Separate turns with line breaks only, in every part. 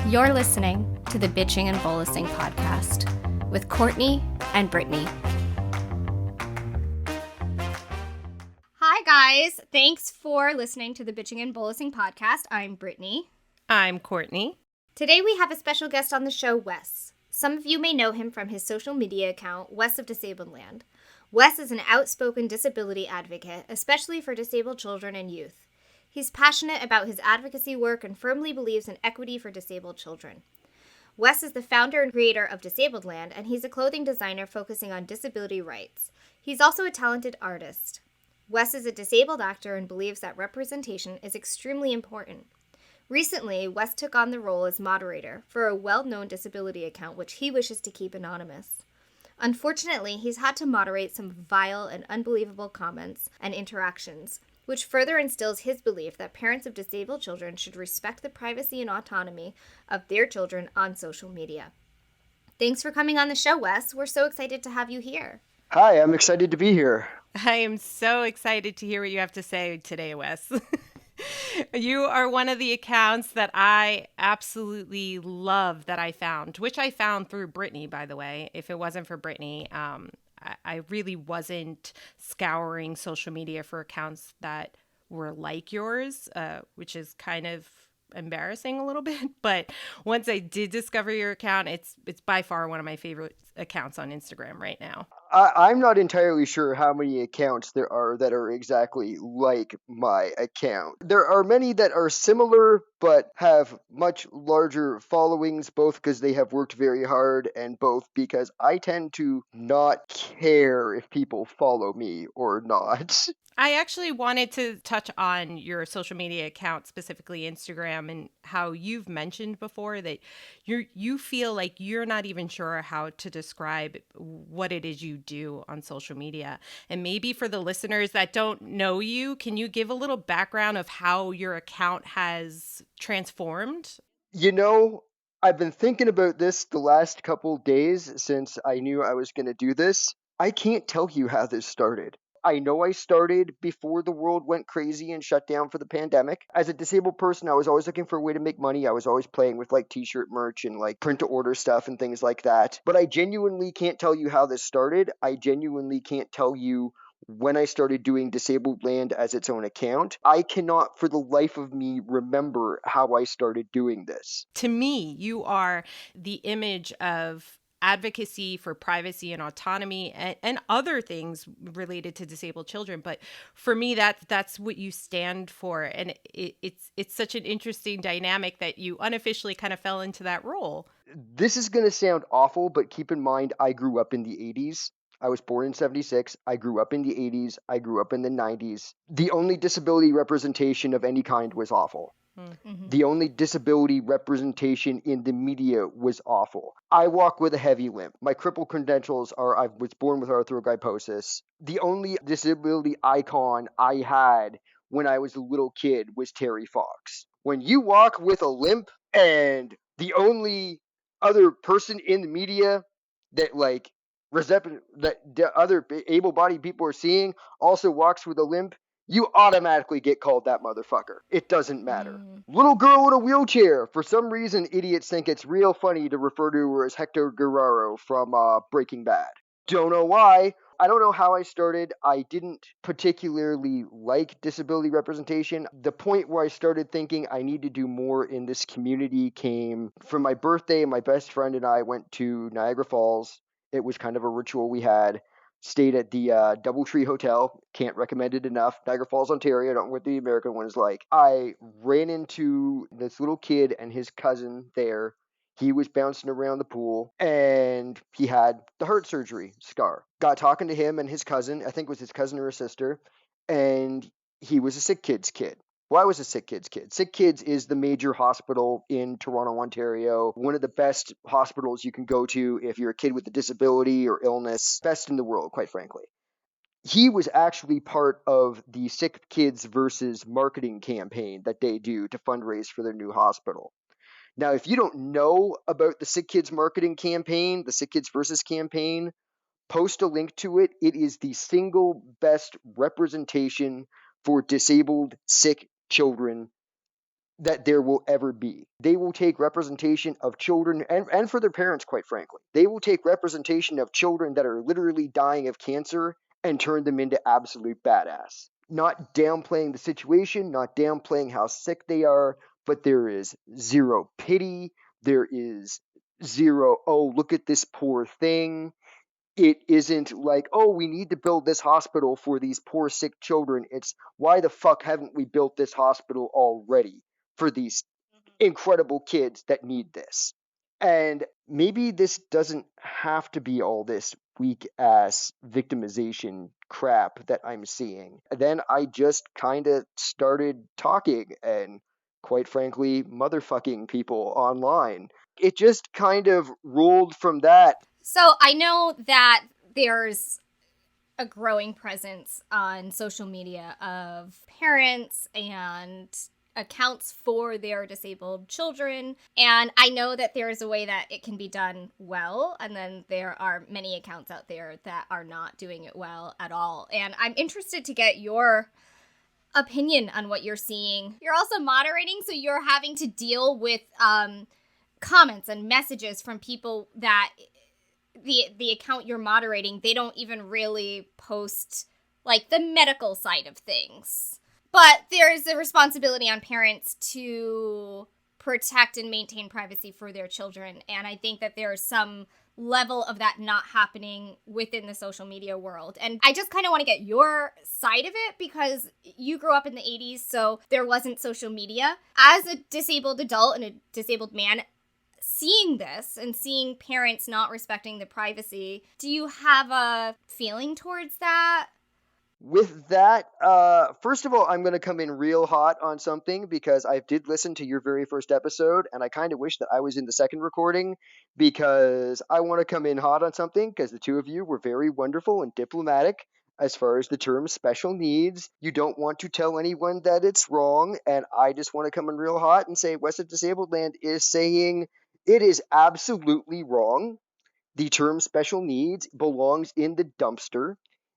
You're listening to the Bitching and Bolusing Podcast with Courtney and Brittany. Hi, guys. Thanks for listening to the Bitching and Bolusing Podcast. I'm Brittany.
I'm Courtney.
Today we have a special guest on the show, Wes. Some of you may know him from his social media account, Wes of Disabledland. Wes is an outspoken disability advocate, especially for disabled children and youth. He's passionate about his advocacy work and firmly believes in equity for disabled children. Wes is the founder and creator of Disabledland, and he's a clothing designer focusing on disability rights. He's also a talented artist. Wes is a disabled actor and believes that representation is extremely important. Recently, Wes took on the role as moderator for a well-known disability account which he wishes to keep anonymous. Unfortunately, he's had to moderate some vile and unbelievable comments and interactions, which further instills his belief that parents of disabled children should respect the privacy and autonomy of their children on social media. Thanks for coming on the show, Wes. We're so excited to have you here.
Hi, I'm excited to be here.
I am so excited to hear what you have to say today, Wes. You are one of the accounts that I absolutely love that I found, which I found through Brittany, by the way. If it wasn't for Brittany, I really wasn't scouring social media for accounts that were like yours, which is kind of embarrassing a little bit. But once I did discover your account, it's by far one of my favorite accounts on Instagram right now.
I'm not entirely sure how many accounts there are that are exactly like my account. There are many that are similar but have much larger followings, both because they have worked very hard and both because I tend to not care if people follow me or not.
I actually wanted to touch on your social media account, specifically Instagram, and how you've mentioned before that you feel like you're not even sure how to describe what it is you do on social media. And maybe for the listeners that don't know you, can you give a little background of how your account has transformed?
You know, I've been thinking about this the last couple days since I knew I was going to do this. I can't tell you how this started. I know I started before the world went crazy and shut down for the pandemic. As a disabled person, I was always looking for a way to make money. I was always playing with like t-shirt merch and like print to order stuff and things like that. But I genuinely can't tell you how this started. I genuinely can't tell you when I started doing Disabledland as its own account. I cannot for the life of me remember how I started doing this.
To me, you are the image of advocacy for privacy and autonomy and other things related to disabled children. But for me, that's what you stand for. And it's such an interesting dynamic that you unofficially kind of fell into that role.
This is going to sound awful, but keep in mind, I grew up in the 80s. I was born in 76. I grew up in the 80s. I grew up in the 90s. The only disability representation of any kind was awful. Mm-hmm. The only disability representation in the media was awful. I walk with a heavy limp. My crippled credentials are I was born with arthrogryposis. The only disability icon I had when I was a little kid was Terry Fox. When you walk with a limp and the only other person in the media that that the other able-bodied people are seeing also walks with a limp, you automatically get called that motherfucker. It doesn't matter. Little girl in a wheelchair. For some reason, idiots think it's real funny to refer to her as Hector Guerrero from Breaking Bad. Don't know why. I don't know how I started. I didn't particularly like disability representation. The point where I started thinking I need to do more in this community came from my birthday. My best friend and I went to Niagara Falls. It was kind of a ritual we had. Stayed at the Doubletree Hotel. Can't recommend it enough. Niagara Falls, Ontario. I don't know what the American one is like. I ran into this little kid and his cousin there. He was bouncing around the pool and he had the heart surgery scar. Got talking to him and his cousin. I think it was his cousin or his sister. And he was a sick kid's kid. Well, I was a Sick Kids kid. Sick Kids is the major hospital in Toronto, Ontario. One of the best hospitals you can go to if you're a kid with a disability or illness. Best in the world, quite frankly. He was actually part of the Sick Kids versus marketing campaign that they do to fundraise for their new hospital. Now, if you don't know about the Sick Kids marketing campaign, the Sick Kids versus campaign, post a link to it. It is the single best representation for disabled, sick children that there will ever be. They will take representation of children, and for their parents, quite frankly. They will take representation of children that are literally dying of cancer and turn them into absolute badass. Not downplaying the situation, not downplaying how sick they are, but there is zero pity. There is zero, oh, look at this poor thing. It isn't like, oh, we need to build this hospital for these poor sick children. It's, why the fuck haven't we built this hospital already for these incredible kids that need this? And maybe this doesn't have to be all this weak ass victimization crap that I'm seeing. Then I just kind of started talking and, quite frankly, motherfucking people online. It just kind of rolled from that.
So I know that there's a growing presence on social media of parents and accounts for their disabled children. And I know that there is a way that it can be done well. And then there are many accounts out there that are not doing it well at all. And I'm interested to get your opinion on what you're seeing. You're also moderating, so you're having to deal with comments and messages from people that the account you're moderating, they don't even really post like the medical side of things. But there's a responsibility on parents to protect and maintain privacy for their children. And I think that there's some level of that not happening within the social media world. And I just kind of want to get your side of it because you grew up in the 80s, so there wasn't social media. As a disabled adult and a disabled man, seeing this and seeing parents not respecting the privacy, do you have a feeling towards that?
With that, first of all, I'm going to come in real hot on something because I did listen to your very first episode, and I kind of wish that I was in the second recording because I want to come in hot on something because the two of you were very wonderful and diplomatic as far as the term special needs. You don't want to tell anyone that it's wrong, and I just want to come in real hot and say Wes of Disabledland is saying it is absolutely wrong. The term special needs belongs in the dumpster.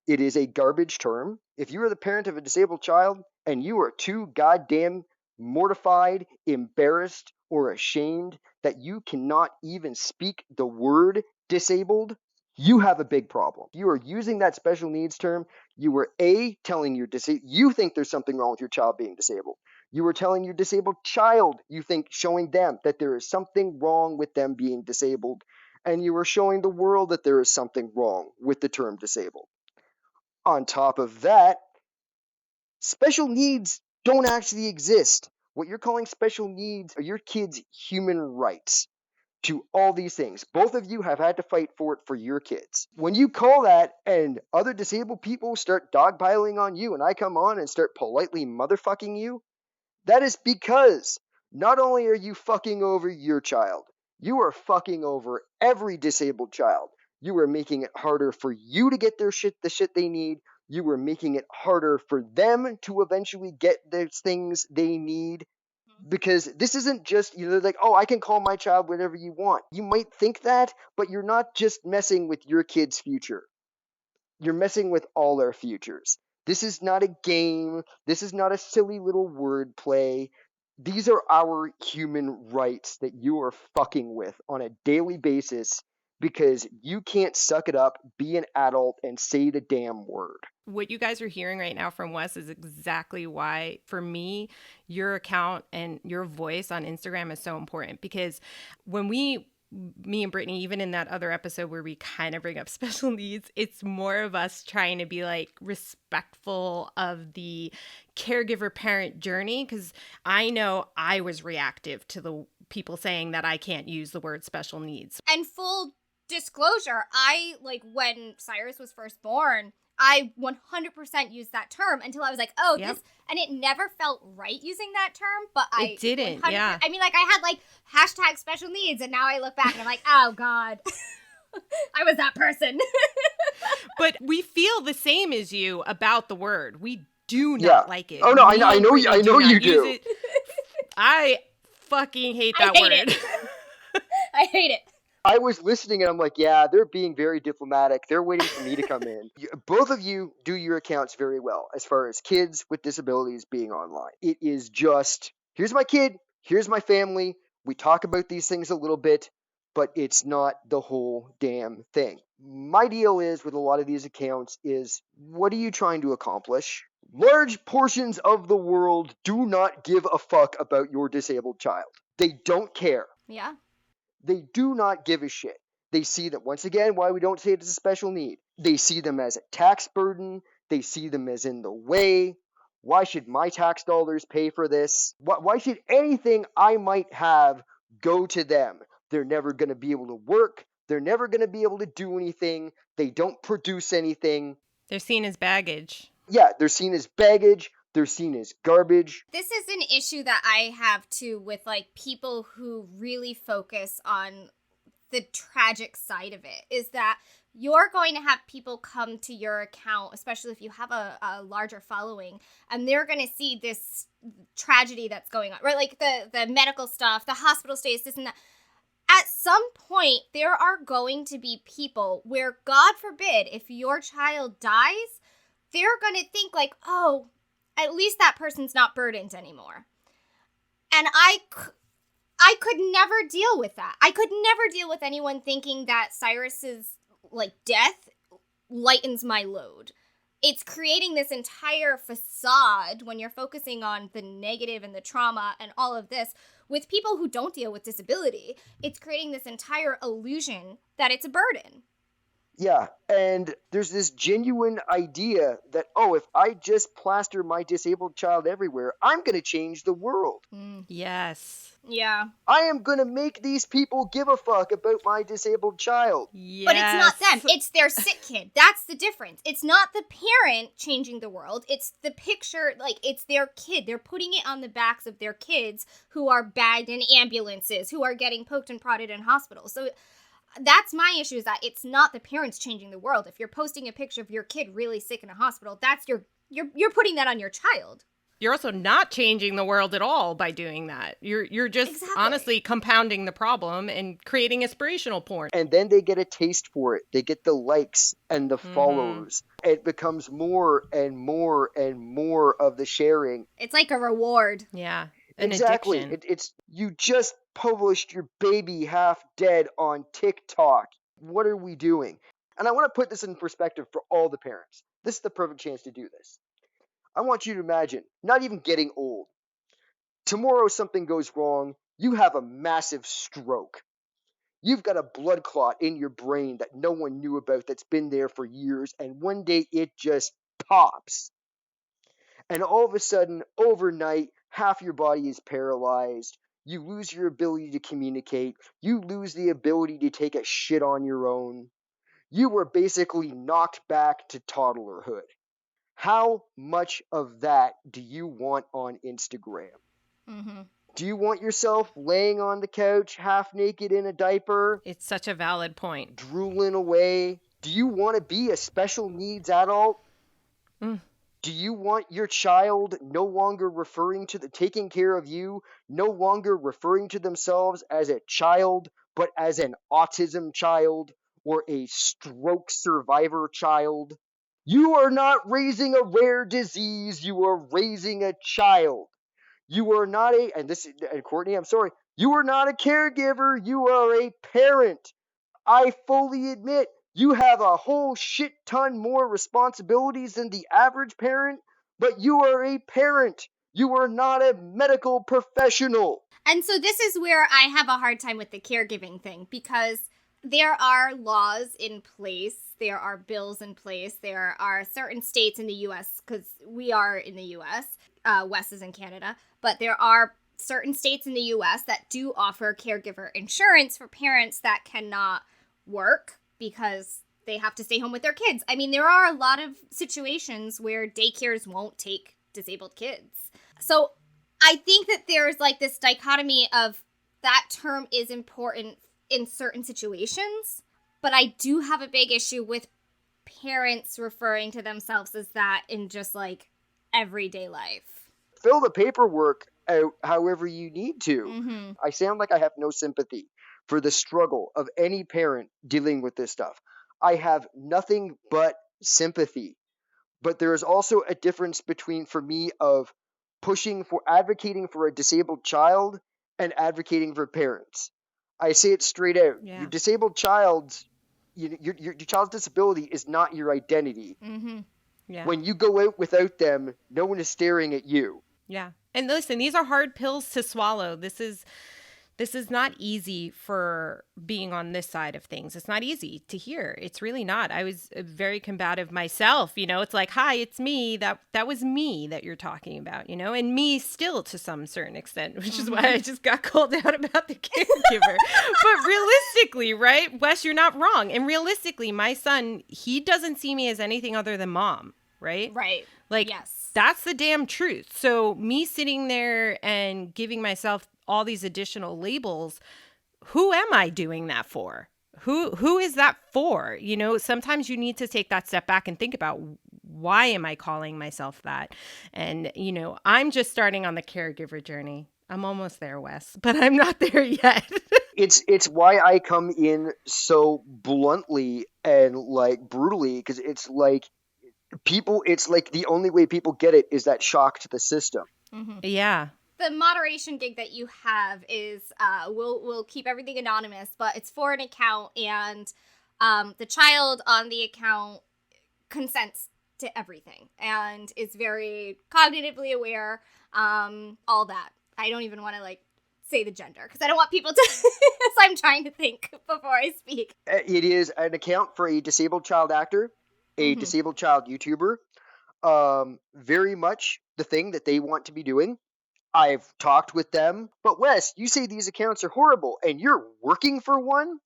It is a garbage term. If you are the parent of a disabled child and you are too goddamn mortified, embarrassed, or ashamed that you cannot even speak the word disabled, you have a big problem. You are using that special needs term. You were telling your you think there's something wrong with your child being disabled. You were telling your disabled child, you think, showing them that there is something wrong with them being disabled. And you were showing the world that there is something wrong with the term disabled. On top of that, special needs don't actually exist. What you're calling special needs are your kids' human rights to all these things. Both of you have had to fight for it for your kids. When you call that and other disabled people start dogpiling on you and I come on and start politely motherfucking you, that is because not only are you fucking over your child, you are fucking over every disabled child. You are making it harder for you to get the shit they need. You are making it harder for them to eventually get the things they need. Because this isn't just, like, oh, I can call my child whatever you want. You might think that, but you're not just messing with your kid's future. You're messing with all our futures. This is not a game. This is not a silly little word play. These are our human rights that you are fucking with on a daily basis because you can't suck it up, be an adult, and say the damn word.
What you guys are hearing right now from Wes is exactly why, for me, your account and your voice on Instagram is so important. Because when me and Brittany, even in that other episode where we kind of bring up special needs, it's more of us trying to be like respectful of the caregiver parent journey. Because I know I was reactive to the people saying that I can't use the word special needs.
And full disclosure, when Cyrus was first born, I 100% used that term until I was like, oh,
Yep.
this, and it never felt right using that term, but
It didn't,
100%.
yeah.
I mean, like, I had, like, hashtag special needs, and now I look back and I'm like, oh, God, I was that person.
But we feel the same as you about the word. We do not like it.
Oh, no, I know
Brittany
you
not use
do.
it. I fucking hate that word.
I hate it.
I was listening and I'm like, yeah, they're being very diplomatic. They're waiting for me to come in. Both of you do your accounts very well as far as kids with disabilities being online. It is just Here's my kid, here's my family. We talk about these things a little bit, but it's not the whole damn thing. My deal is with a lot of these accounts is, what are you trying to accomplish? Large portions of the world do not give a fuck about your disabled child. They don't care.
Yeah.
They do not give a shit. They see that, once again, why we don't say it as a special need. They see them as a tax burden. They see them as in the way. Why should my tax dollars pay for this? Why should anything I might have go to them? They're never going to be able to work. They're never going to be able to do anything. They don't produce anything.
They're seen as baggage.
Yeah, they're seen as baggage. They're seen as garbage.
This is an issue that I have too with like people who really focus on the tragic side of it, is that you're going to have people come to your account, especially if you have a larger following, and they're going to see this tragedy that's going on, right? Like the medical stuff, the hospital stays, this and that. At some point, there are going to be people where, God forbid, if your child dies, they're going to think like, oh, at least that person's not burdened anymore. And I could never deal with that. I could never deal with anyone thinking that Cyrus's like death lightens my load. It's creating this entire facade when you're focusing on the negative and the trauma and all of this with people who don't deal with disability. It's creating this entire illusion that it's a burden.
Yeah, and there's this genuine idea that, oh, if I just plaster my disabled child everywhere, I'm going to change the world.
Yes.
Yeah.
I am going to make these people give a fuck about my disabled child.
Yes.
But it's not them. It's their sick kid. That's the difference. It's not the parent changing the world. It's the picture, like, it's their kid. They're putting it on the backs of their kids who are bagged in ambulances, who are getting poked and prodded in hospitals. So that's my issue, is that it's not the parents changing the world. If you're posting a picture of your kid really sick in a hospital, that's you're putting that on your child.
You're also not changing the world at all by doing that. You're just honestly compounding the problem and creating inspirational porn.
And then they get a taste for it. They get the likes and the follows. It becomes more and more and more of the sharing.
It's like a reward.
Yeah. An
Exactly.
addiction.
It's you just published your baby half dead on TikTok. What are we doing? And I want to put this in perspective for all the parents. This is the perfect chance to do this. I want you to imagine not even getting old. Tomorrow something goes wrong. You have a massive stroke. You've got a blood clot in your brain that no one knew about, that's been there for years, and one day it just pops. And all of a sudden, overnight, half your body is paralyzed. You lose your ability to communicate. You lose the ability to take a shit on your own. You were basically knocked back to toddlerhood. How much of that do you want on Instagram? Do you want yourself laying on the couch, half naked in a diaper,
It's such a valid point.
drooling away? Do you want to be a special needs adult? Do you want your child no longer taking care of you, no longer referring to themselves as a child, but as an autism child or a stroke survivor child? You are not raising a rare disease. You are raising a child. You are not and Courtney, I'm sorry, you are not a caregiver. You are a parent. I fully admit you have a whole shit ton more responsibilities than the average parent, but you are a parent. You are not a medical professional.
And so this is where I have a hard time with the caregiving thing, because there are laws in place, there are bills in place, there are certain states in the U.S., because we are in the U.S., Wes is in Canada, but there are certain states in the U.S. that do offer caregiver insurance for parents that cannot work because they have to stay home with their kids. I mean, there are a lot of situations where daycares won't take disabled kids. So I think that there's like this dichotomy of that term is important in certain situations, but I do have a big issue with parents referring to themselves as that in just like everyday life.
Fill the paperwork out however you need to. I sound like I have no sympathy for the struggle of any parent dealing with this stuff. I have nothing but sympathy. But there is also a difference between, for me, of advocating for a disabled child and advocating for parents. I say it straight out.
Yeah.
Your disabled child's your child's disability is not your identity.
Mm-hmm.
Yeah.
When you go out without them, no one is staring at you.
Yeah. And listen, these are hard pills to swallow. This is not easy for being on this side of things. It's not easy to hear. It's really not. I was very combative myself. It's like, hi, it's me. That was me that you're talking about, and me still to some certain extent, which is why I just got called out about the caregiver. But realistically, right, Wes, you're not wrong. And realistically, my son, he doesn't see me as anything other than mom, right?
Right.
Like,
yes.
That's the damn truth. So me sitting there and giving myself all these additional labels, who am I doing that for? Who is that for? Sometimes you need to take that step back and think about, why am I calling myself that? And, I'm just starting on the caregiver journey. I'm almost there, Wes, but I'm not there yet.
It's why I come in so bluntly and like brutally, because it's like the only way people get it is that shock to the system.
Mm-hmm.
Yeah.
The moderation gig that you have is we'll keep everything anonymous, but it's for an account, and the child on the account consents to everything and is very cognitively aware, all that. I don't even want to say the gender because I don't want people to so I'm trying to think before I speak.
It is an account for a disabled child actor, a disabled child YouTuber. Very much the thing that they want to be doing. I've talked with them, but Wes, you say these accounts are horrible and you're working for one?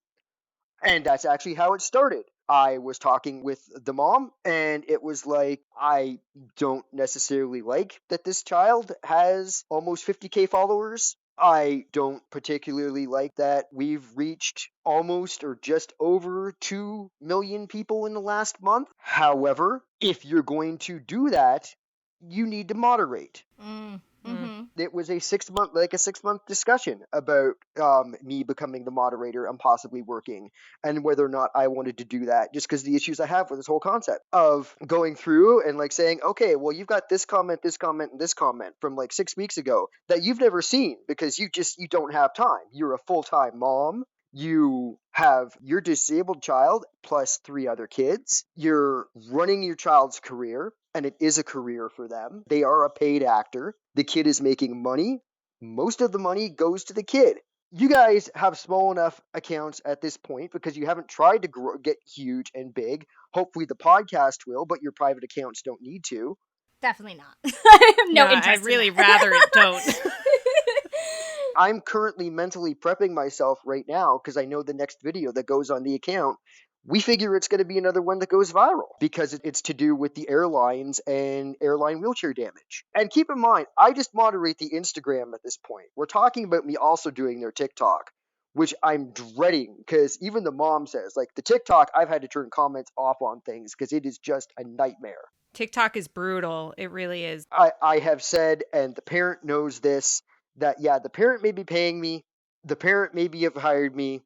And that's actually how it started. I was talking with the mom, and it was like, I don't necessarily like that this child has almost 50K followers. I don't particularly like that we've reached almost or just over 2 million people in the last month. However, if you're going to do that, you need to moderate.
Mm-hmm.
It was a 6-month discussion about me becoming the moderator and possibly working, and whether or not I wanted to do that, just because the issues I have with this whole concept of going through and saying, okay, well, you've got this comment, and this comment from 6 weeks ago that you've never seen because you don't have time. You're a full-time mom. You have your disabled child plus 3 other kids. You're running your child's career, and it is a career for them. They are a paid actor. The kid is making money. Most of the money goes to the kid. You guys have small enough accounts at this point because you haven't tried to get huge and big. Hopefully the podcast will, but your private accounts don't need to.
Definitely not. I have no interest.
I'd really rather it don't.
I'm currently mentally prepping myself right now because I know the next video that goes on the account, we figure it's going to be another one that goes viral because it's to do with the airlines and airline wheelchair damage. And keep in mind, I just moderate the Instagram at this point. We're talking about me also doing their TikTok, which I'm dreading because even the mom says, the TikTok, I've had to turn comments off on things because it is just a nightmare.
TikTok is brutal. It really is.
I have said, and the parent knows this, that, yeah, the parent may be paying me. The parent maybe have hired me.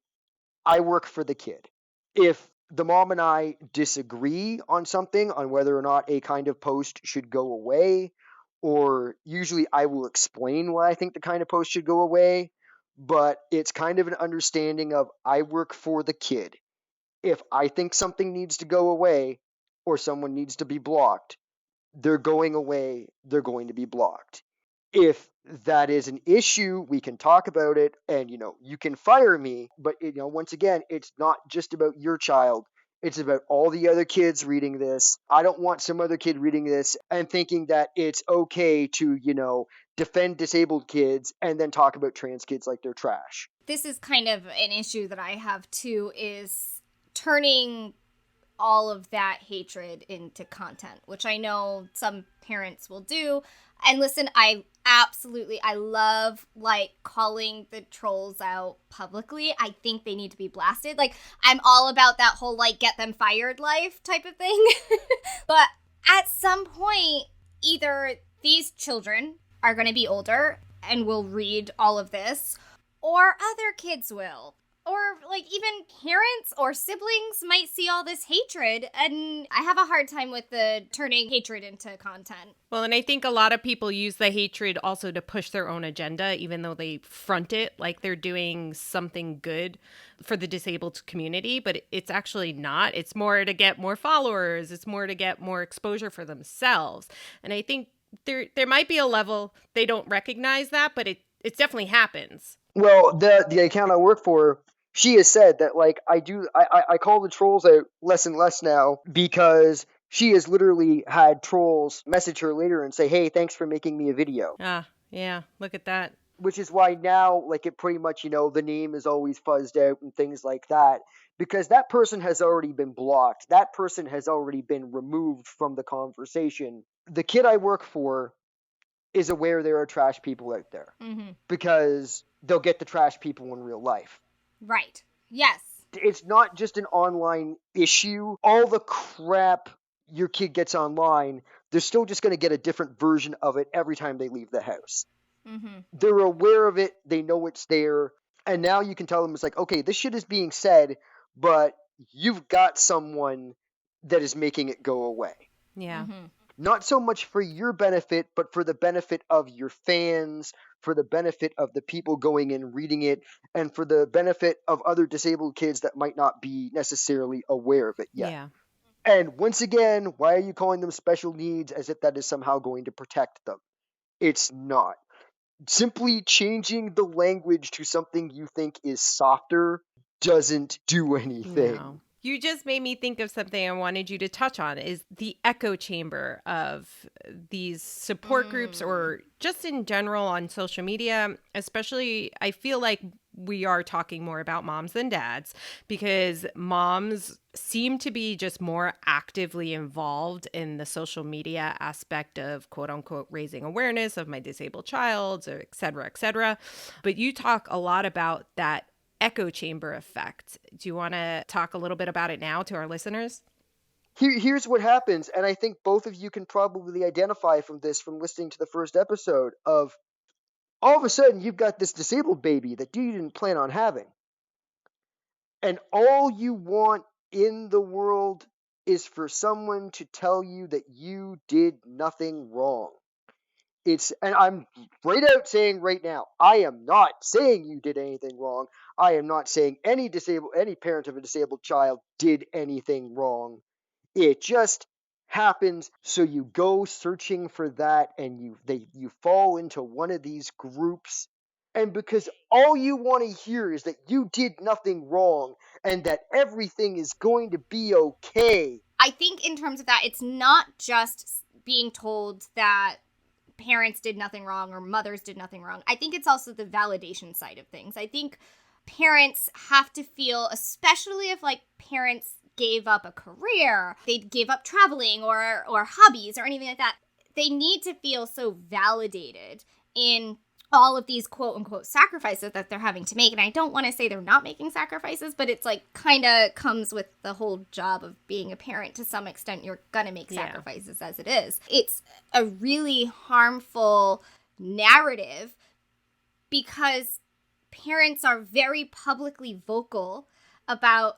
I work for the kid. If the mom and I disagree on something, on whether or not a kind of post should go away, or usually I will explain why I think the kind of post should go away, but it's kind of an understanding of I work for the kid. If I think something needs to go away or someone needs to be blocked, they're going away, they're going to be blocked. If that is an issue, we can talk about it, and you can fire me, but once again, it's not just about your child. It's about all the other kids reading this. I don't want some other kid reading this and thinking that it's okay to defend disabled kids and then talk about trans kids like they're trash.
This is kind of an issue that I have too, is turning all of that hatred into content, which I know some parents will do. And listen, I love calling the trolls out publicly. I think they need to be blasted. I'm all about that whole get them fired life type of thing. But at some point, either these children are going to be older and will read all of this, or other kids will. Or, like, even parents or siblings might see all this hatred, and I have a hard time with the turning hatred into content.
Well, and I think a lot of people use the hatred also to push their own agenda, even though they front it like they're doing something good for the disabled community, but it's actually not. It's more to get more followers. It's more to get more exposure for themselves. And I think there might be a level they don't recognize that, but it definitely happens.
Well, the account I work for, she has said that, like, I call the trolls out less and less now, because she has literally had trolls message her later and say, hey, thanks for making me a video.
Ah, yeah, look at that.
Which is why now, like, it pretty much, the name is always fuzzed out and things like that, because that person has already been blocked. That person has already been removed from the conversation. The kid I work for is aware there are trash people out there, because they'll get the trash people in real life.
Right. Yes.
It's not just an online issue. All the crap your kid gets online, they're still just going to get a different version of it every time they leave the house. They're aware of it. They know it's there. And now you can tell them, it's like, okay, this shit is being said, but you've got someone that is making it go away.
Yeah.
Not so much for your benefit, but for the benefit of your fans, for the benefit of the people going and reading it, and for the benefit of other disabled kids that might not be necessarily aware of it yet.
Yeah.
And once again, why are you calling them special needs as if that is somehow going to protect them? It's not. Simply changing the language to something you think is softer doesn't do anything.
No. You just made me think of something I wanted you to touch on, is the echo chamber of these support groups, or just in general on social media. Especially, I feel like we are talking more about moms than dads, because moms seem to be just more actively involved in the social media aspect of, quote unquote, raising awareness of my disabled child, or et cetera, et cetera. But you talk a lot about that echo chamber effect. Do you want to talk a little bit about it now to our listeners?
Here's what happens, and I think both of you can probably identify from this from listening to the first episode of, all of a sudden you've got this disabled baby that you didn't plan on having. And all you want in the world is for someone to tell you that you did nothing wrong. And I'm right out saying right now, I am not saying you did anything wrong. I am not saying any parent of a disabled child did anything wrong. It just happens. So you go searching for that, and you fall into one of these groups. And because all you want to hear is that you did nothing wrong and that everything is going to be okay.
I think in terms of that, it's not just being told that parents did nothing wrong or mothers did nothing wrong. I think it's also the validation side of things. I think parents have to feel, especially if, like, parents gave up a career, they gave up traveling or hobbies or anything like that, they need to feel so validated in all of these quote unquote sacrifices that they're having to make. And I don't want to say they're not making sacrifices, but it's like kind of comes with the whole job of being a parent to some extent. You're going to make sacrifices as it is. It's a really harmful narrative because parents are very publicly vocal about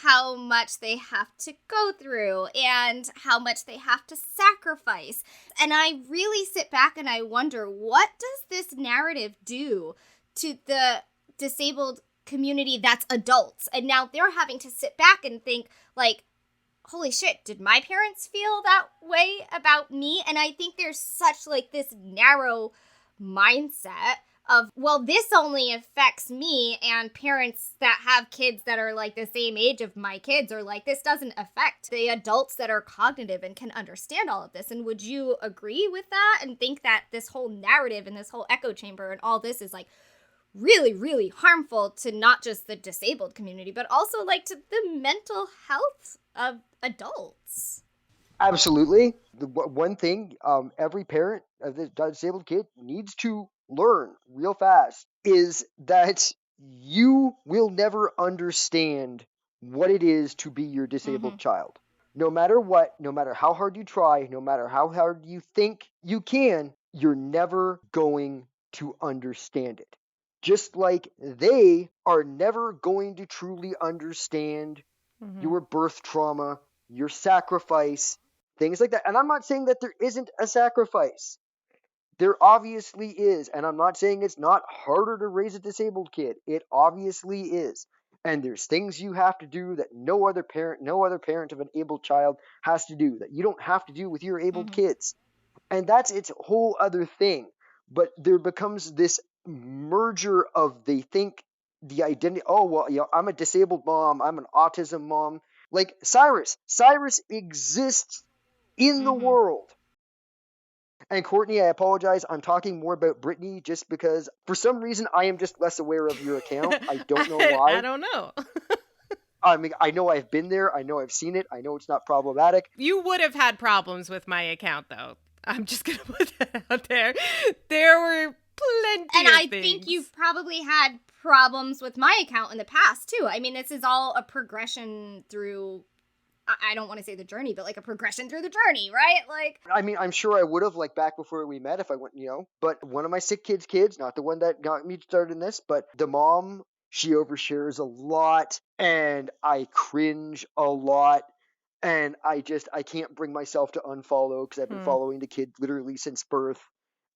how much they have to go through and how much they have to sacrifice. And I really sit back and I wonder, what does this narrative do to the disabled community that's adults? And now they're having to sit back and think, like, holy shit, did my parents feel that way about me? And I think there's such, like, this narrow mindset of, well, this only affects me, and parents that have kids that are like the same age of my kids are like, this doesn't affect the adults that are cognitive and can understand all of this. And would you agree with that and think that this whole narrative and this whole echo chamber and all this is like really, really harmful to not just the disabled community, but also like to the mental health of adults?
Absolutely. The one thing every parent of this disabled kid needs to learn real fast is that you will never understand what it is to be your disabled child. No matter what, no matter how hard you try, no matter how hard you think you can, you're never going to understand it. Just like they are never going to truly understand your birth trauma, your sacrifice, things like that. And I'm not saying that there isn't a sacrifice. There obviously is. And I'm not saying it's not harder to raise a disabled kid. It obviously is. And there's things you have to do that no other parent of an able child has to do, that you don't have to do with your able kids. And that's its whole other thing. But there becomes this merger of, they think the identity, oh, well, I'm a disabled mom, I'm an autism mom. Like Cyrus exists in the world. And Courtney, I apologize, I'm talking more about Brittany just because for some reason I am just less aware of your account. I don't know why.
I don't know.
I mean, I know I've been there, I know I've seen it, I know it's not problematic.
You would have had problems with my account, though. I'm just going to put that out there. There were plenty
and
of
I
things.
think you've probably had problems with my account in the past, too. I mean, this is all a progression through, I don't want to say the journey, but like a progression through the journey, right? Like,
I mean, I'm sure I would have, like, back before we met if I went, but one of my sick kids, not the one that got me started in this, but the mom, she overshares a lot, and I cringe a lot, and I can't bring myself to unfollow because I've been following the kid literally since birth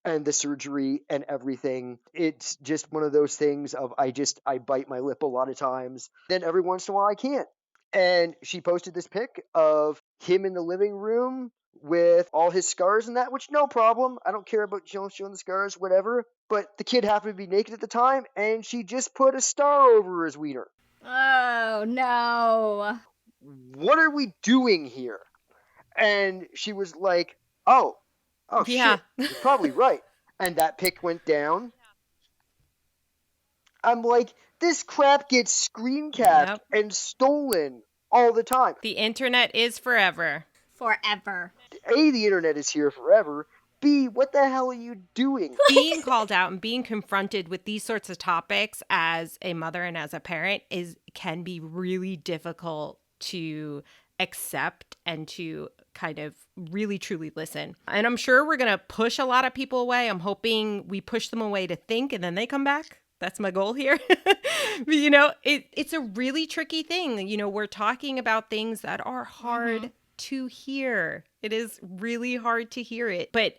and the surgery and everything. It's just one of those things of I bite my lip a lot of times. Then every once in a while I can't. And she posted this pic of him in the living room with all his scars and that, which no problem. I don't care about showing the scars, whatever. But the kid happened to be naked at the time, and she just put a star over his wiener.
oh, no.
What are we doing here? And she was like, oh,
Yeah.
shit, you're probably right. And that pic went down. I'm like, this crap gets screen capped and stolen all the time.
The internet is forever.
Forever.
A, the internet is here forever. B, what the hell are you doing?
Being called out and being confronted with these sorts of topics as a mother and as a parent can be really difficult to accept and to kind of really truly listen. And I'm sure we're going to push a lot of people away. I'm hoping we push them away to think and then they come back. That's my goal here. But, it's a really tricky thing. We're talking about things that are hard to hear. It is really hard to hear it. But,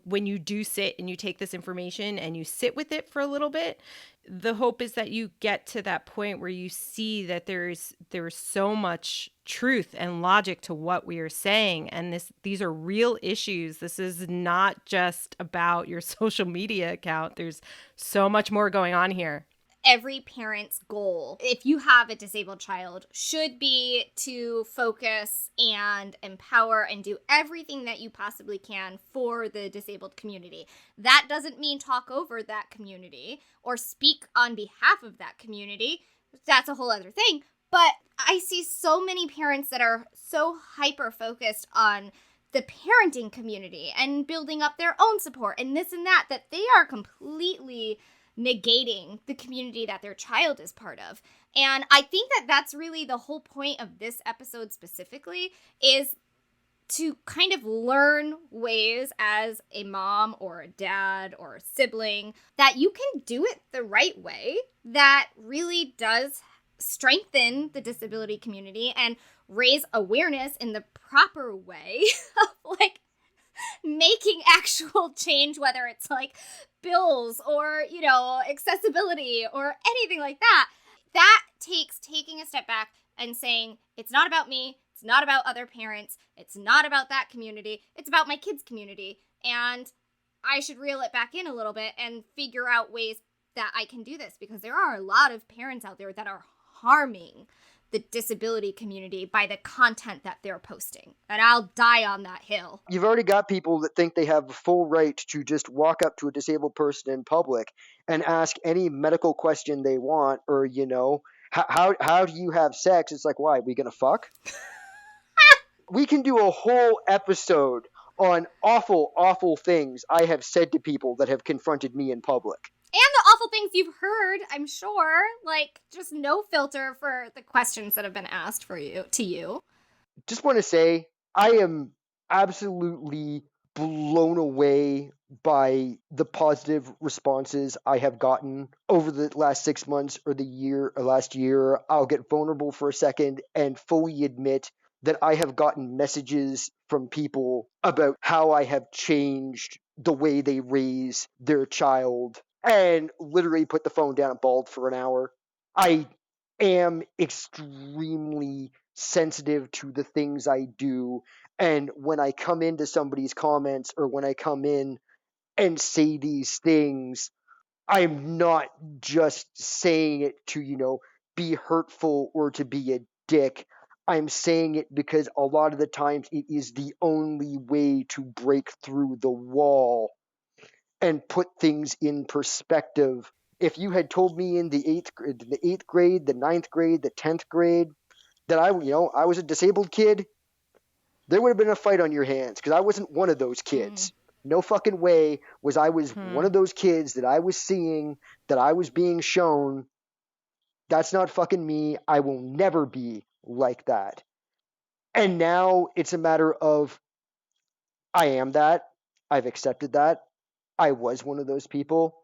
when you do sit and you take this information and you sit with it for a little bit, the hope is that you get to that point where you see that there's so much truth and logic to what we are saying. And these are real issues. This is not just about your social media account. There's so much more going on here.
Every parent's goal, if you have a disabled child, should be to focus and empower and do everything that you possibly can for the disabled community. That doesn't mean talk over that community or speak on behalf of that community. That's a whole other thing. But I see so many parents that are so hyper-focused on the parenting community and building up their own support and this and that they are completely negating the community that their child is part of. And I think that that's really the whole point of this episode specifically, is to kind of learn ways as a mom or a dad or a sibling that you can do it the right way that really does strengthen the disability community and raise awareness in the proper way of like making actual change, whether it's like bills or, accessibility or anything like that. That takes taking a step back and saying, it's not about me. It's not about other parents. It's not about that community. It's about my kids' community. And I should reel it back in a little bit and figure out ways that I can do this, because there are a lot of parents out there that are harming the disability community by the content that they're posting. And I'll die on that hill.
You've already got people that think they have the full right to just walk up to a disabled person in public and ask any medical question they want, or, how do you have sex? It's like, why? We gonna fuck? We can do a whole episode on awful, awful things I have said to people that have confronted me in public.
And the awful things you've heard, I'm sure. Like, just no filter for the questions that have been asked to you.
Just want to say, I am absolutely blown away by the positive responses I have gotten over the last 6 months or the year or last year. I'll get vulnerable for a second and fully admit that I have gotten messages from people about how I have changed the way they raise their child, and literally put the phone down and bawled for an hour. I am extremely sensitive to the things I do. And when I come into somebody's comments, or when I come in and say these things, I'm not just saying it to, be hurtful or to be a dick. I'm saying it because a lot of the times it is the only way to break through the wall and put things in perspective. If you had told me in the eighth grade, the ninth grade, the 10th grade that I was a disabled kid, there would have been a fight on your hands, because I wasn't one of those kids. No fucking way I was one of those kids that I was seeing, that I was being shown. That's not fucking me. I will never be like that. And now it's a matter of, I am that. I've accepted that. I was one of those people.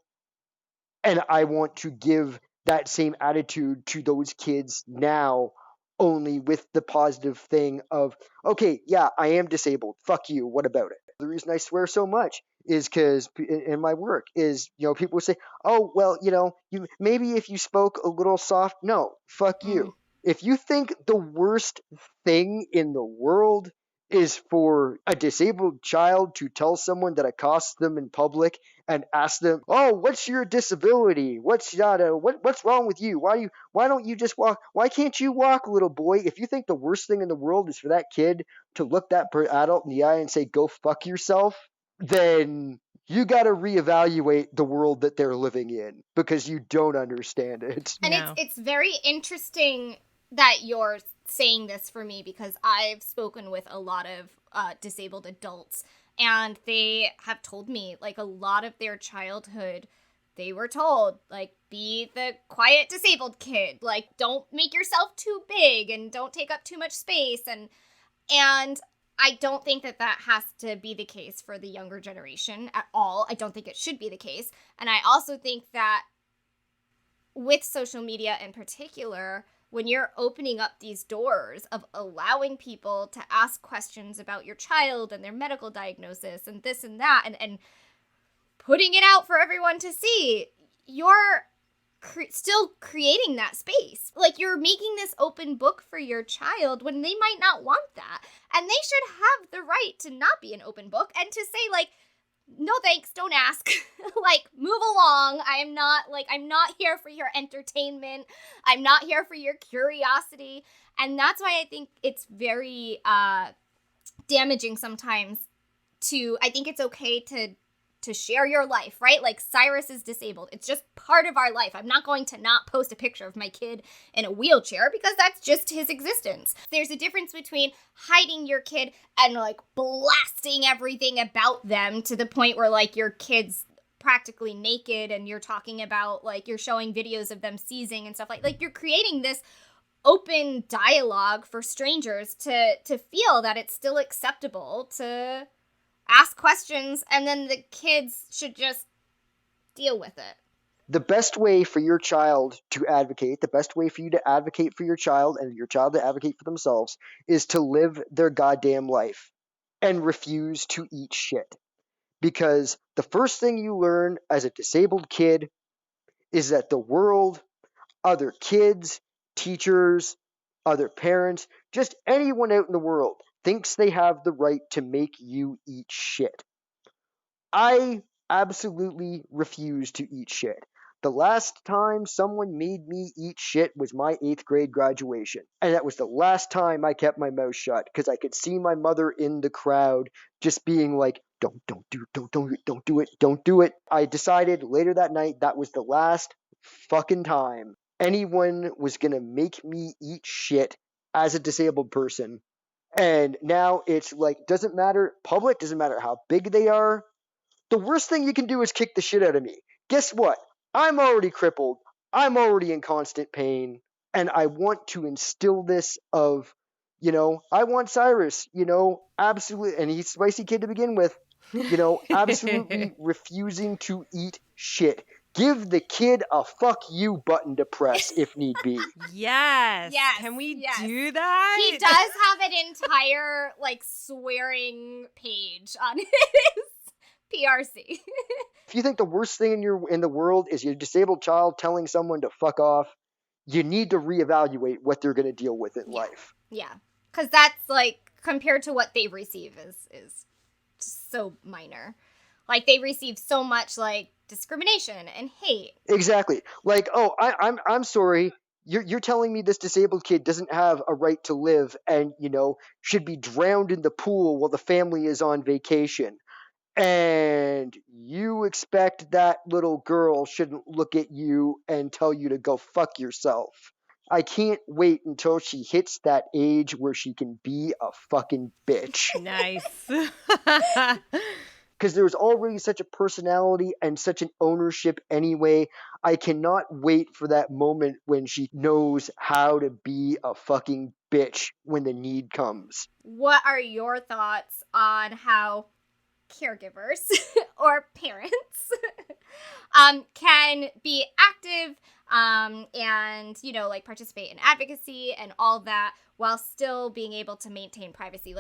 And I want to give that same attitude to those kids now, only with the positive thing of, okay, yeah, I am disabled. Fuck you. What about it? The reason I swear so much is because in my work is, people say, oh, well, you maybe if you spoke a little soft. No, fuck you. If you think the worst thing in the world is for a disabled child to tell someone that accosts them in public and ask them, "Oh, what's your disability? What's wrong with you? Why don't you just walk? Why can't you walk, little boy?" If you think the worst thing in the world is for that kid to look that adult in the eye and say, "Go fuck yourself," then you got to reevaluate the world that they're living in, because you don't understand it.
And it's very interesting that you're saying this for me, because I've spoken with a lot of disabled adults, and they have told me, like, a lot of their childhood, they were told, like, be the quiet disabled kid, like, don't make yourself too big and don't take up too much space, and I don't think that has to be the case for the younger generation at all. I don't think it should be the case. And I also think that with social media in particular, when you're opening up these doors of allowing people to ask questions about your child and their medical diagnosis and this and that, and putting it out for everyone to see, you're still creating that space. Like, you're making this open book for your child when they might not want that. And they should have the right to not be an open book and to say, like, no thanks, don't ask. Like, move along. I'm not here for your entertainment. I'm not here for your curiosity. And that's why I think it's very damaging sometimes I think it's okay to share your life, right? Like, Cyrus is disabled. It's just part of our life. I'm not going to not post a picture of my kid in a wheelchair, because that's just his existence. There's a difference between hiding your kid and, like, blasting everything about them to the point where, like, your kid's practically naked and you're talking about, like, you're showing videos of them seizing and stuff like you're creating this open dialogue for strangers to feel that it's still acceptable to ask questions, and then the kids should just deal with it.
The best way for your child to advocate, the best way for you to advocate for your child and your child to advocate for themselves, is to live their goddamn life and refuse to eat shit. Because the first thing you learn as a disabled kid is that the world, other kids, teachers, other parents, just anyone out in the world, thinks they have the right to make you eat shit. I absolutely refuse to eat shit. The last time someone made me eat shit was my 8th grade graduation. And that was the last time I kept my mouth shut, because I could see my mother in the crowd just being like, don't do it. I decided later that night that was the last fucking time anyone was gonna make me eat shit as a disabled person. And now it's like, doesn't matter, public, doesn't matter how big they are. The worst thing you can do is kick the shit out of me. Guess what? I'm already crippled. I'm already in constant pain. And I want to instill this of, I want Cyrus, absolutely. And he's a spicy kid to begin with. Absolutely refusing to eat shit. Give the kid a fuck you button to press if need be.
Yes.
Yes,
Can we
yes.
do that?
He does have an entire, swearing page on his PRC.
If you think the worst thing in the world is your disabled child telling someone to fuck off, you need to reevaluate what they're going to deal with in life.
Yeah. Because that's, compared to what they receive is so minor. They receive so much, discrimination and hate.
Exactly. I'm sorry. You're telling me this disabled kid doesn't have a right to live and, should be drowned in the pool while the family is on vacation. And you expect that little girl shouldn't look at you and tell you to go fuck yourself. I can't wait until she hits that age where she can be a fucking bitch.
Nice.
Because there's already such a personality and such an ownership anyway. I cannot wait for that moment when she knows how to be a fucking bitch when the need comes.
What are your thoughts on how caregivers or parents can be active and participate in advocacy and all that while still being able to maintain privacy?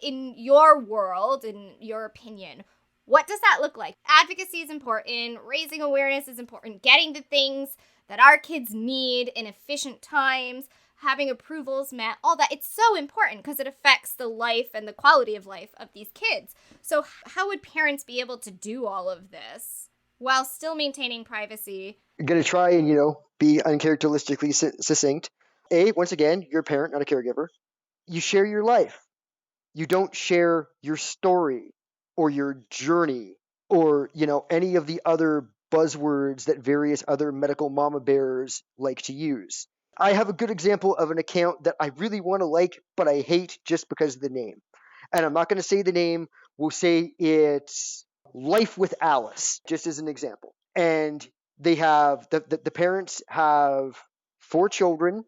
In your world, in your opinion, what does that look like? Advocacy is important, raising awareness is important, getting the things that our kids need in efficient times, having approvals met, all that. It's so important because it affects the life and the quality of life of these kids. So how would parents be able to do all of this while still maintaining privacy?
You're going to try and, be uncharacteristically succinct. Once again, you're a parent, not a caregiver. You share your life. You don't share your story or your journey or, any of the other buzzwords that various other medical mama bears like to use. I have a good example of an account that I really want to like, but I hate just because of the name. And I'm not going to say the name. We'll say it's Life with Alice, just as an example. And they have, the parents have 4 children.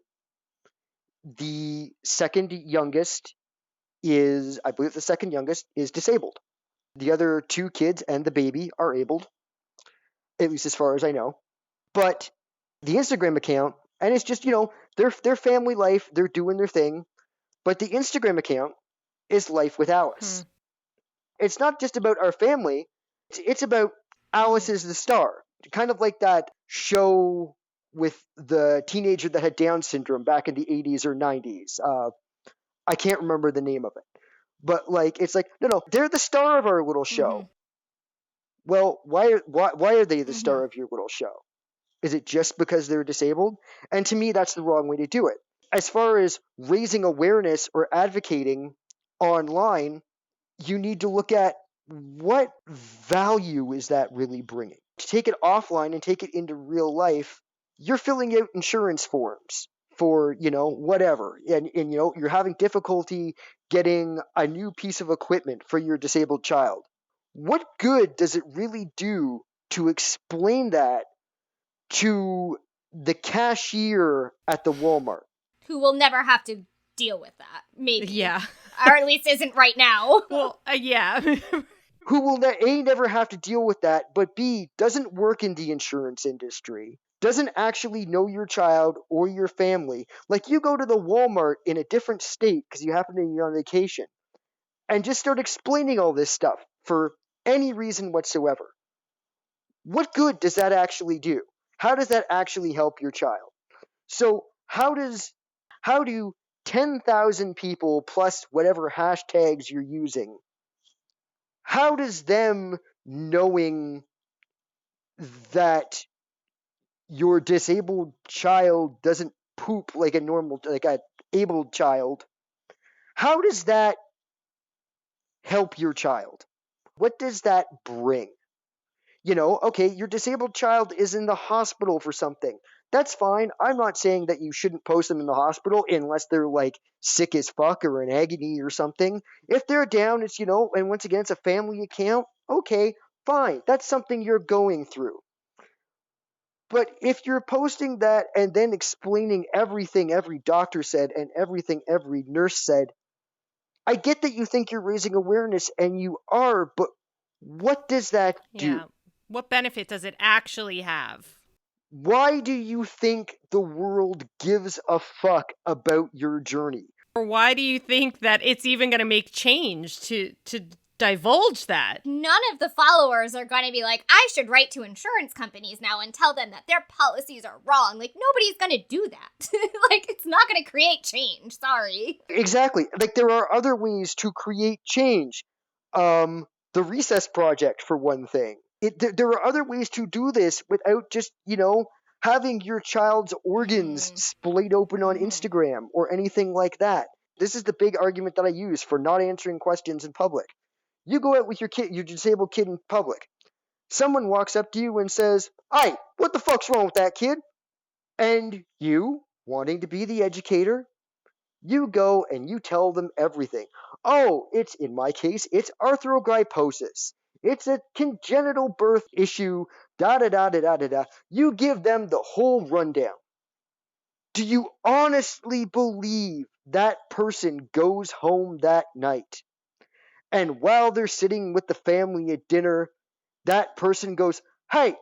The second youngest I believe the second youngest is disabled. The other 2 kids and the baby are abled, at least as far as I know. But the Instagram account, and it's just, their family life, they're doing their thing. But the Instagram account is Life with Alice. It's not just about our family, it's about Alice is the star. Kind of like that show with the teenager that had Down syndrome back in the 80s or 90s. I can't remember the name of it. But it's no, they're the star of our little show.
Mm-hmm.
Well, why are they the star of your little show? Is it just because they're disabled? And to me, that's the wrong way to do it. As far as raising awareness or advocating online, you need to look at what value is that really bringing. To take it offline and take it into real life, you're filling out insurance forms for, whatever. And you're having difficulty getting a new piece of equipment for your disabled child. What good does it really do to explain that to the cashier at the Walmart?
Who will never have to deal with that, maybe.
Yeah.
Or at least isn't right now.
Well, yeah.
Who will never have to deal with that, but B, doesn't work in the insurance industry, doesn't actually know your child or your family. You go to the Walmart in a different state because you happen to be on vacation and just start explaining all this stuff for any reason whatsoever. What good does that actually do? How does that actually help your child? So how do 10,000 people plus whatever hashtags you're using, how does them knowing that your disabled child doesn't poop like a abled child, how does that help your child? What does that bring? Okay, your disabled child is in the hospital for something. That's fine. I'm not saying that you shouldn't post them in the hospital unless they're sick as fuck or in agony or something. If they're down, it's, and once again, it's a family account. Okay, fine. That's something you're going through. But if you're posting that and then explaining everything every doctor said and everything every nurse said, I get that you think you're raising awareness and you are, but What does that do?
Yeah. What benefit does it actually have?
Why do you think the world gives a fuck about your journey?
Or why do you think that it's even going to make change to divulge that?
None of the followers are going to be like, I should write to insurance companies now and tell them that their policies are wrong. Like, nobody's going to do that. Like, it's not going to create change. Sorry.
Exactly. Like, there are other ways to create change. The Recess Project, for one thing. There are other ways to do this without just, having your child's organs splayed open on Instagram or anything like that. This is the big argument that I use for not answering questions in public. You go out with your kid, your disabled kid in public. Someone walks up to you and says, "Hey, what the fuck's wrong with that kid?" And you, wanting to be the educator, you go and you tell them everything. Oh, in my case, it's arthrogryposis. It's a congenital birth issue, da da da da da da da. You give them the whole rundown. Do you honestly believe that person goes home that night, and while they're sitting with the family at dinner, that person goes, hey,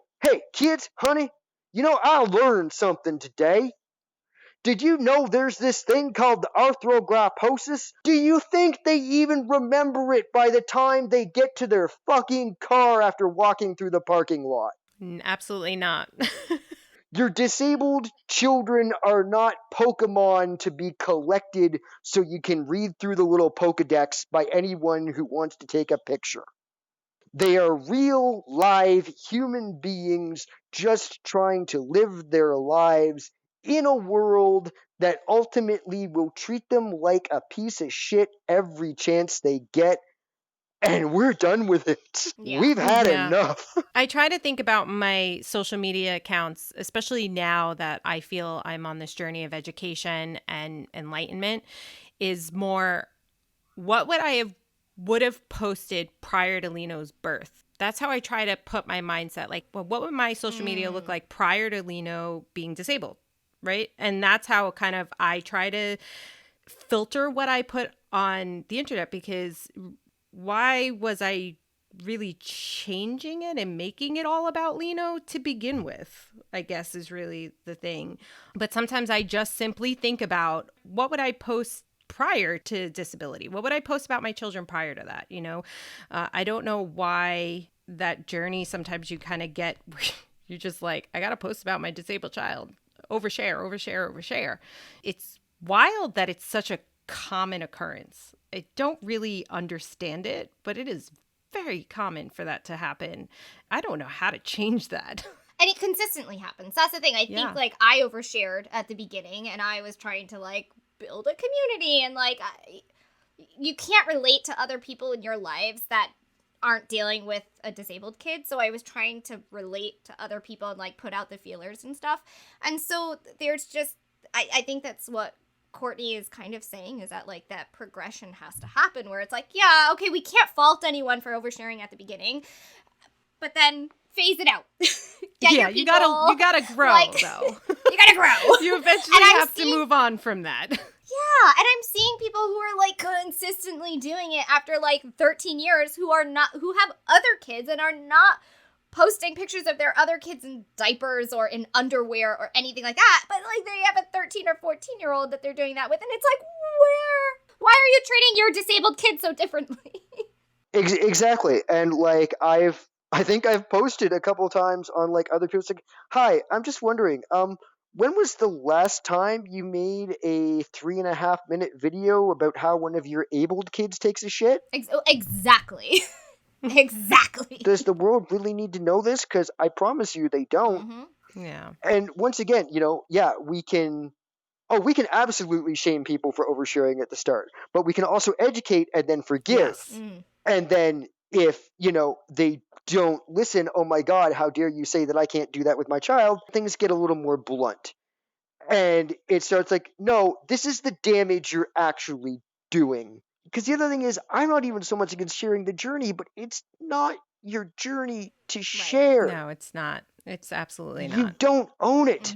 kids, honey, I learned something today. Did you know there's this thing called the arthrogryposis? Do you think they even remember it by the time they get to their fucking car after walking through the parking lot?
Absolutely not.
Your disabled children are not Pokemon to be collected so you can read through the little Pokedex by anyone who wants to take a picture. They are real, live human beings just trying to live their lives in a world that ultimately will treat them like a piece of shit every chance they get. And we're done with it.
Yeah.
We've had
Yeah.
enough.
I try to think about my social media accounts, especially now that I feel I'm on this journey of education and enlightenment, is more what would have posted prior to Lino's birth. That's how I try to put my mindset. Like, well, what would my social media look like prior to Lino being disabled, right? And that's how kind of I try to filter what I put on the internet, because why was I really changing it and making it all about Lino to begin with, I guess, is really the thing. But sometimes I just simply think about, what would I post prior to disability? What would I post about my children prior to that? I don't know why that journey, sometimes you kind of get, you're just like, I got to post about my disabled child. Overshare. It's wild that it's such a common occurrence. I don't really understand it, but it is very common for that to happen. I don't know how to change that.
And it consistently happens. That's the thing. I think, I overshared at the beginning, and I was trying to, build a community, and, you can't relate to other people in your lives that aren't dealing with a disabled kid, so I was trying to relate to other people and, put out the feelers and stuff. And so there's just, I think that's what Courtney is kind of saying, is that that progression has to happen, where it's yeah, okay, we can't fault anyone for oversharing at the beginning, but then phase it out.
You gotta grow, though.
You gotta grow.
You eventually have to move on from that.
Yeah, and I'm seeing people who are consistently doing it after 13 years who have other kids and are not posting pictures of their other kids in diapers or in underwear or anything like that, but they have a 13 or 14-year-old that they're doing that with, and it's why are you treating your disabled kids so differently?
Exactly. And I think I've posted a couple times on other people's hi, I'm just wondering, when was the last time you made a 3.5-minute video about how one of your abled kids takes a shit?
Exactly. Exactly.
Does the world really need to know this? Because I promise you they don't.
Mm-hmm.
Yeah.
And once again, we can absolutely shame people for oversharing at the start, but we can also educate and then forgive.
Yes.
And then if, they don't listen, oh my God, how dare you say that I can't do that with my child? Things get a little more blunt. And it starts no, this is the damage you're actually doing. Because the other thing is, I'm not even so much against sharing the journey, but it's not your journey to share.
No, it's not. It's absolutely not.
You don't own it.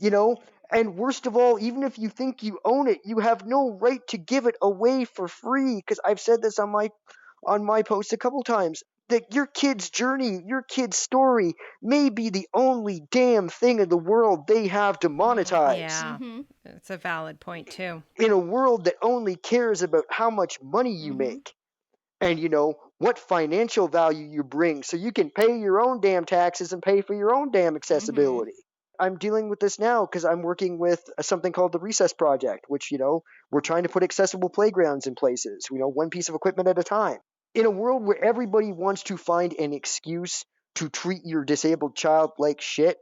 Mm-hmm.
And worst of all, even if you think you own it, you have no right to give it away for free. Because I've said this on my post a couple times. that your kid's journey, your kid's story may be the only damn thing in the world they have to monetize.
Yeah, it's a valid point too.
In a world that only cares about how much money you make and, what financial value you bring so you can pay your own damn taxes and pay for your own damn accessibility. I'm dealing with this now because I'm working with something called the Recess Project, which, we're trying to put accessible playgrounds in places, one piece of equipment at a time. In a world where everybody wants to find an excuse to treat your disabled child like shit,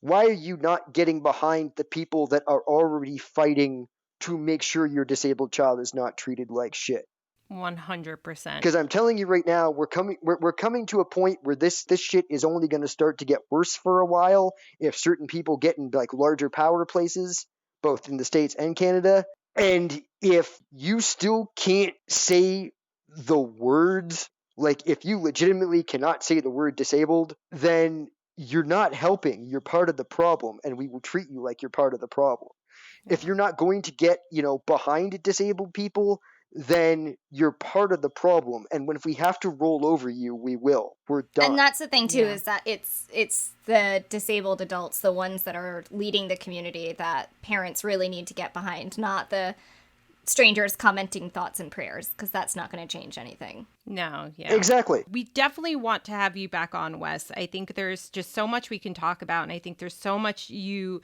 why are you not getting behind the people that are already fighting to make sure your disabled child is not treated like shit?
100%.
Because I'm telling you right now, we're coming to a point where this shit is only going to start to get worse for a while if certain people get in like larger power places, both in the States and Canada. And if you still can't say the words, like if you legitimately cannot say the word disabled, then you're not helping. You're part of the problem, and we will treat you like you're part of the problem. Yeah. If you're not going to get, behind disabled people, then you're part of the problem. And if we have to roll over you, we will. We're done.
And that's the thing, too, is that it's the disabled adults, the ones that are leading the community, that parents really need to get behind, not the strangers commenting thoughts and prayers, because that's not going to change anything.
No, yeah.
Exactly.
We definitely want to have you back on, Wes. I think there's just so much we can talk about, and I think there's so much you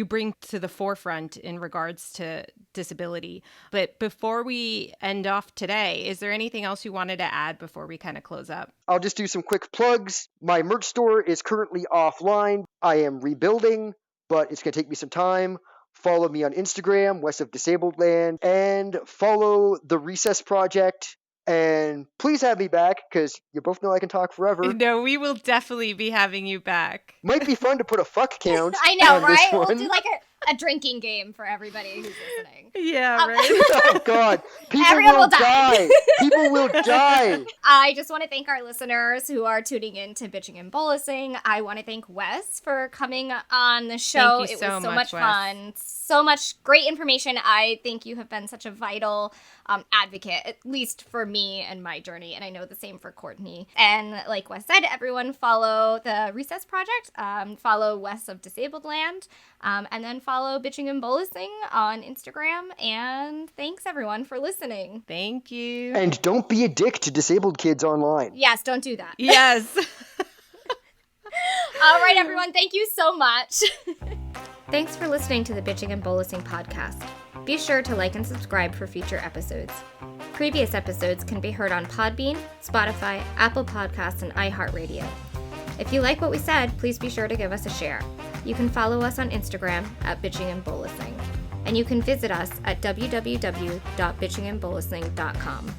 bring to the forefront in regards to disability. But before we end off today, is there anything else you wanted to add before we kind of close up?
I'll just do some quick plugs. My merch store is currently offline. I am rebuilding, but it's going to take me some time. Follow me on Instagram, Wes of Disabledland, and follow the Recess Project. And please have me back, because you both know I can talk forever.
No, we will definitely be having you back.
Might be fun to put a fuck count.
I know,
on
right?
This one.
We'll do like a drinking game for everybody who's listening.
Yeah, right.
Oh, God. People
Everyone
will
will die.
People will die.
I just want to thank our listeners who are tuning in to Bitching and Bolusing. I want to thank Wes for coming on the show.
Thank you so
was so
much,
much fun. So much great information. I think you have been such a vital advocate, at least for me and my journey. And I know the same for Courtney. And like Wes said, everyone follow the Recess Project, follow Wes of Disabledland, and then follow Bitching and Bolusing on Instagram. And thanks everyone for listening.
Thank you.
And don't be a dick to disabled kids online.
Yes, don't do that.
Yes.
All right, everyone. Thank you so much. Thanks for listening to the Bitching and Bolusing podcast. Be sure to like and subscribe for future episodes. Previous episodes can be heard on Podbean, Spotify, Apple Podcasts, and iHeartRadio. If you like what we said, please be sure to give us a share. You can follow us on Instagram at Bitching and Bolusing. And you can visit us at www.bitchingandbolusing.com.